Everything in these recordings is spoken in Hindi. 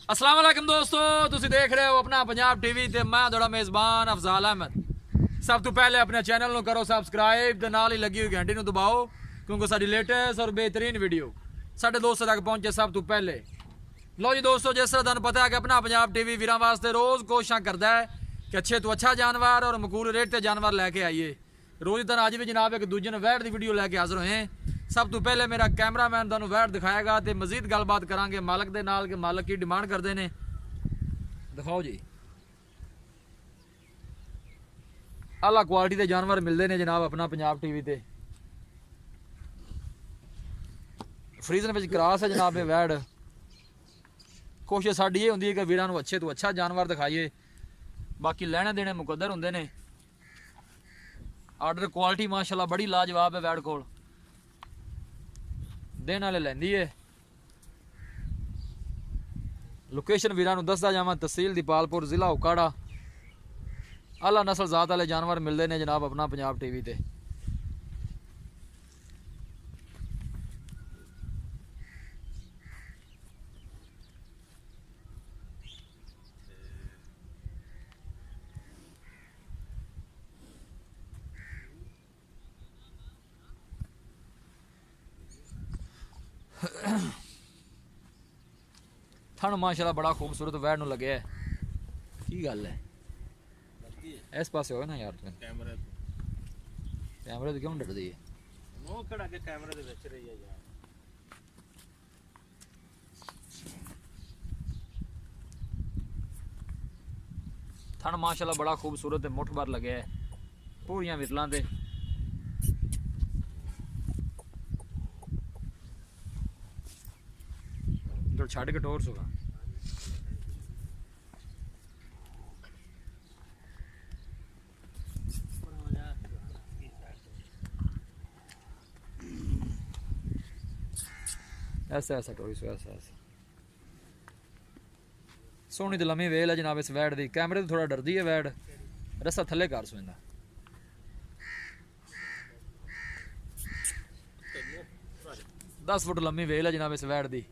अस्सलाम वालेकुम दोस्तों, तुसी देख रहे हो अपना पंजाब टीवी ते मैं थोड़ा मेज़बान अफजाल अहमद। सब तो पहले अपने चैनल को करो सब्सक्राइब ते नाल ही लगी हुई घंटी को दबाओ क्योंकि साडी लेटेस्ट और बेहतरीन वीडियो साडे दोस्तों तक पहुंचे सब तो पहले। लो जी दोस्तों, जिस तरह तुहानू पता है कि अपना पंजाब टीवी वीरां वास्ते रोज़ कोशिशां करता है कि अच्छे तो अच्छा जानवर और मकबूल रेट ते जानवर लैके आइए। रोज़ दिन अज भी जनाब एक दूजे ने वैट की वीडियो लैके हाजिर होए। सब तो पहले मेरा कैमरामैन तुहानू वैट दिखाएगा तो मजीद गलबात करांगे मालक दे नाल कि मालक की डिमांड करते हैं। दिखाओ जी, आला क्वालिटी के जानवर मिलते हैं जनाब अपना पंजाब टीवी ते। फ्रीजन में क्रॉस है जनाब ये वैट। कोशिश साड़ी ये होंगी कि वीरां नू अच्छे तो अच्छा जानवर दिखाइए, बाकी लेने देने मुकद्दर होंगे ने। आर्डर क्वालिटी माशाल्लाह बड़ी लाजवाब है वैट कोल, देने वाले लैंदी है। लोकेशन वीरां नू दसदा जावां, तहसील दीपालपुर, जिला उकाड़ा। आला नस्ल जात वाले जानवर मिलते हैं जनाब अपना पंजाब टीवी ते। थन माशाल्लाह बड़ा खूबसूरत वैट नू लगे है। की गल है इस पास हो ना यार, कैमरे तो क्यों डरदी है? वो खड़ा के कैमरे दे विच रही है यार। थन माशाल्लाह बड़ा खूबसूरत है, मुठ भर लगे है, पूरियां विरलां ते। जो छड़ के टोर सुगा ऐसा ऐसा टोरी सो ऐसा ऐसा सोहनी तो लम्मी वेल है जनाब इस वैट दी। कैमरे तो थोड़ा डरदी है वैट, रस्सा थले कर सोंदा। 10 फुट लम्मी वेल है जनाब इस वैट दी।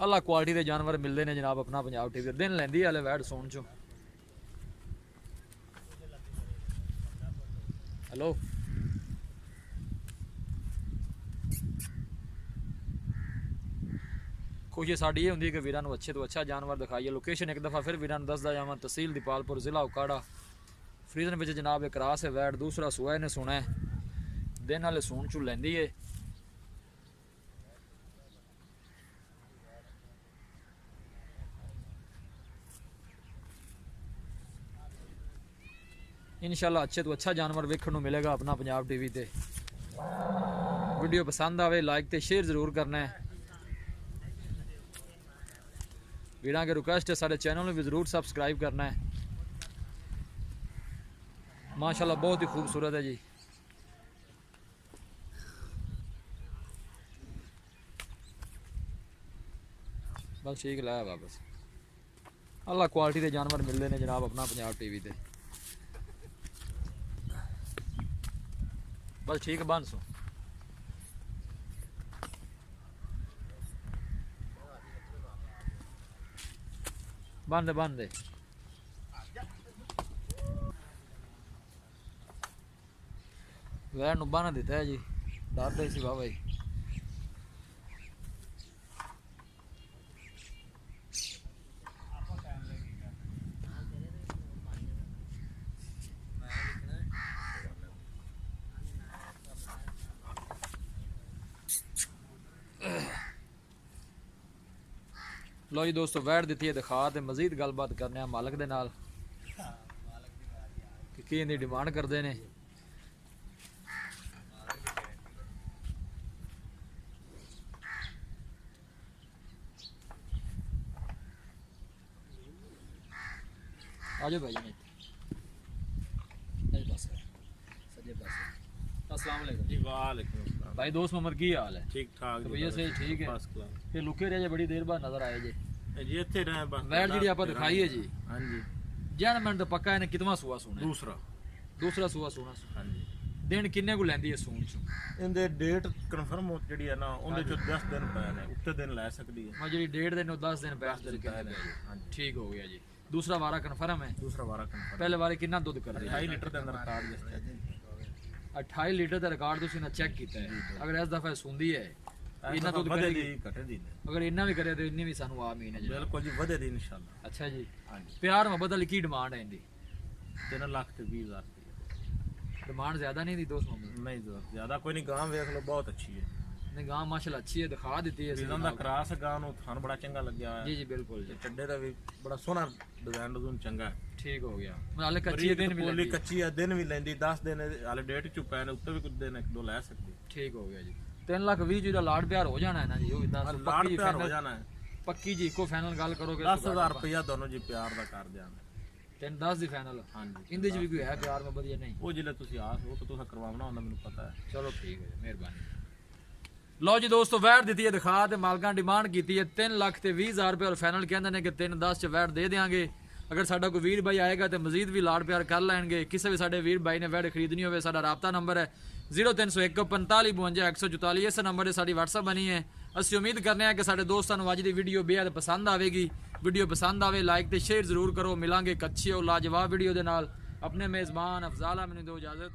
अल्लाह क्वालिटी के जानवर मिलते हैं जनाब अपना पंजाब टीवी। दिन लैंदी हाले वैट सोन चो। हेलो कोशिश साड़ी ये होंगी कि वीरां नू अच्छे तो अच्छा जानवर दिखाइए। लोकेशन एक दफ़ा फिर वीरां नू दसदा जावां, तहसील दीपालपुर, जिला उकाड़ा। फ्रीजन में जनाब एक क्रॉस है वैट, दूसरा सुआ ने सुना है। दिन वाले सून चू लैंदी है। इंशाल्लाह अच्छे तो अच्छा जानवर वेखण नू मिलेगा अपना पंजाब टीवी ते। वीडियो पसंद आवे लाइक ते शेयर जरूर करना है। वीरां के रिक्वेस्ट है सारे चैनल में भी जरूर सब्सक्राइब करना है। माशाल्लाह बहुत ही खूबसूरत है जी। बस ठीक लाया वापस। अल्लाह क्वालिटी के जानवर मिलते हैं जनाब अपना पंजाब टीवी ते। बस ठीक बन सो बन दे बन दे। वैन बन दिता है जी, डर दे सी बाबा जी। लो जी दोस्तों, वैट दी है दिखा तो मजीद गलबात करने मालक दे नाल कि इनकी डिमांड करते हैं। आजो भाई ने अस्सलाम वालेकुम जी। वालेकुम अस्सलाम भाई। दोस्त मोहम्मद की हाल है? ठीक ठाक भैया से ठीक है। फिर लुके रहे बड़ी देर बाद नजर आए जी जी इत्थे रहे बस। वैट जी आप दिखाई है जी। हां जी जैन मिनट तो पक्का है। कितना सुआ सुना? दूसरा सुआ सुना। हां जी ਦਿਨ ਕਿੰਨੇ ਕੁ ਲੈਂਦੀ ਹੈ ਸੂਣ ਚ? ਇਹਦੇ ਡੇਟ ਕਨਫਰਮ ਜਿਹੜੀ ਹੈ ਨਾ ਉਹਦੇ ਚ 10 ਦਿਨ ਪਏ ਨੇ, ਉੱਤੇ ਦਿਨ ਲੈ ਸਕਦੀ ਹੈ। ਮੈਂ ਜਿਹੜੀ ਡੇਟ ਦੇ ਨੂੰ 10 ਦਿਨ ਬੈਠ ਦੇ ਕਹਿੰਦੇ ਹਾਂਜੀ ਠੀਕ ਹੋ ਗਿਆ ਜੀ। ਦੂਸਰਾ ਵਾਰਾ ਕਨਫਰਮ ਹੈ? ਦੂਸਰਾ ਵਾਰਾ ਕਨਫਰਮ। ਪਹਿਲੇ ਵਾਰੇ ਕਿੰਨਾ ਦੁੱਧ ਕਰਦੇ? 28 ਲੀਟਰ ਦੇ ਅੰਦਰ ਰਿਕਾਰਡ ਜਿਸ 28 ਲੀਟਰ ਦਾ ਰਿਕਾਰਡ ਤੁਸੀਂ ਨਾ ਚੈੱਕ ਕੀਤਾ ਹੈ। ਅਗਰ ਇਸ ਦਫਾ ਸੁੰਦੀ ਹੈ ਇਹਨਾਂ ਦੁੱਧ ਵਧੇਗੀ ਘਟੇਗੀ, ਅਗਰ ਇੰਨਾ ਵੀ ਕਰੇ ਤੇ ਇੰਨੀ ਵੀ ਸਾਨੂੰ ਆ ਮਹੀਨੇ ਬਿਲਕੁਲ ਜੀ ਵਧੇਗੀ ਇਨਸ਼ਾਅੱਲਾ। ਅੱਛਾ ਜੀ। ਹਾਂਜੀ ਪਿਆਰ ਮੁਹੱਬਤ ਵਾਲੀ ਕੀ ਡਿਮਾਂਡ ਹੈ ਇਹਦੀ? 3,20,000 ਰੁਪਏ ਡਿਮਾਂਡ ਜ਼ਿਆਦਾ ਨਹੀਂ ਦੀ ਦੋਸਤ ਮੁਹੰਮਦ? ਨਹੀਂ ਜ਼ਿਆਦਾ ਕੋਈ ਨਹੀਂ, ਗਾਂ ਵੇਖ ਲਓ ਬਹੁਤ ਅੱਛੀ ਹੈ। ਨਹੀਂ ਗਾਂ ਮਾਸ਼ਾਅੱਲਾ ਅੱਛੀ ਹੈ, ਦਿਖਾ ਦਿੱਤੀ ਹੈ ਇਹਨਾਂ ਦਾ ਕਰਾਸ ਗਾਂ ਨੂੰ ਥਣ ਬੜਾ ਚੰਗਾ ਲੱਗਿਆ ਹੋਇਆ। ਜੀ ਜੀ ਬਿਲਕੁਲ ਜੀ। ਚੱਡੇ ਦਾ ਵੀ ਬੜਾ ਸੋਹਣਾ ਡਿਜ਼ਾਈਨ ਚੰਗਾ ਹੈ। ਠੀਕ ਹੋ ਗਿਆ। ਹਾਲੇ ਕੱਚੀ ਦਿਨ ਵੀ ਲੈਂਦੀ? ਕੱਚੀ ਹੈ, ਦਿਨ ਵੀ ਲੈਂਦੀ 10 ਦਿਨ ਹਾਲੇ ਡੇਟ ਚ ਪਏ ਨੇ, ਉੱਤੇ ਵੀ ਕੁਝ ਦਿਨ ਇੱਕ ਦੋ ਲੈ ਸਕਦੀ। ਠੀਕ ਹੋ ਗਿਆ ਜੀ। 3,20,000 ਦਾ ਲਾੜ ਪਿਆਰ ਹੋ ਜਾਣਾ ਹੈ ਨਾ ਜੀ? ਉਹ ਇਦਾਂ ਲਾੜ ਪਿਆਰ ਹੋ ਜਾਣਾ ਹੈ ਪੱਕੀ ਜੀ। ਇੱਕੋ ਫਾਈਨਲ ਗੱਲ ਕਰੋਗੇ 10,000 ਰੁਪਇਆ ਦੋਨੋਂ ਜੀ ਪਿਆਰ ਦਾ ਕਰ ਦਿਆਂਗੇ। 10 ਦੀ ਫਾਈਨਲ? ਹਾਂਜੀ। ਇਹਦੇ ਚ ਵੀ ਕੋਈ ਹੈ ਪਿਆਰ ਮੈਂ ਵਧੀਆ ਨਹੀਂ? ਉਹ ਜਿਲੇ ਤੁਸੀਂ ਆਸ ਉਹ ਤਾਂ ਤੁਸੀਂ ਕਰਵਾਉਣਾ ਹੁੰਦਾ ਮੈਨੂੰ ਪਤਾ ਹੈ। ਚਲੋ ਠੀਕ ਹੈ, ਮਿਹਰਬਾਨੀ। ਲਓ ਜੀ ਦੋਸਤੋ, ਵੈਟ ਦਿੱਤੀ ਹੈ ਦਿਖਾ ਤੇ ਮਾਲਕਾਂ ਡਿਮਾਂਡ ਕੀਤੀ ਹੈ 3,20,000 ਰੁਪਏ ਔਰ ਫਾਈਨਲ ਕਹਿੰਦੇ ਨੇ ਕਿ 3,10 ਚ ਵੈਟ ਦੇ ਦੇਾਂਗੇ। ਅਗਰ ਸਾਡਾ ਕੋਈ ਵੀਰ ਭਾਈ ਆਏਗਾ ਤੇ ਮਜ਼ੀਦ ਵੀ ਲਾੜ ਪਿਆਰ ਕਰ ਲੈਣਗੇ। ਕਿਸੇ ਵੀ ਸਾਡੇ ਵੀਰ ਭਾਈ ਨੇ ਵੈਟ ਖਰੀਦਣੀ ਹੋਵੇ ਸਾਡਾ ਰਾਬਤਾ ਨੰਬਰ ਹੈ 0301 45 52 144। ਇਸ ਨੰਬਰ ਤੇ ਸਾਡੀ WhatsApp ਬਣੀ ਹੈ। ਅਸੀਂ ਉਮੀਦ ਕਰਨੇ ਆ ਕਿ ਸਾਡੇ ਦੋਸਤਾਂ ਨੂੰ ਅੱਜ ਦੀ ਵੀਡੀਓ ਬੇहद ਪਸੰਦ ਆਵੇਗੀ। ਵੀਡੀਓ ਪਸੰਦ ਆਵੇ ਲਾਈਕ ਤੇ ਸ਼ੇਅਰ ਜ਼ਰੂਰ ਕਰੋ। ਮਿਲਾਂਗੇ ਇੱਕ ਅੱਛੀ ਔਰ ਲਾਜਵਾਬ ਵੀਡੀਓ ਦੇ ਨਾਲ। ਆਪਣੇ ਮੇਜ਼ਬਾਨ ਅਫਜ਼ਾਲ ਅਹਿਮਦ ਨੂੰ ਦਿਓ ਇਜਾਜ਼ਤ।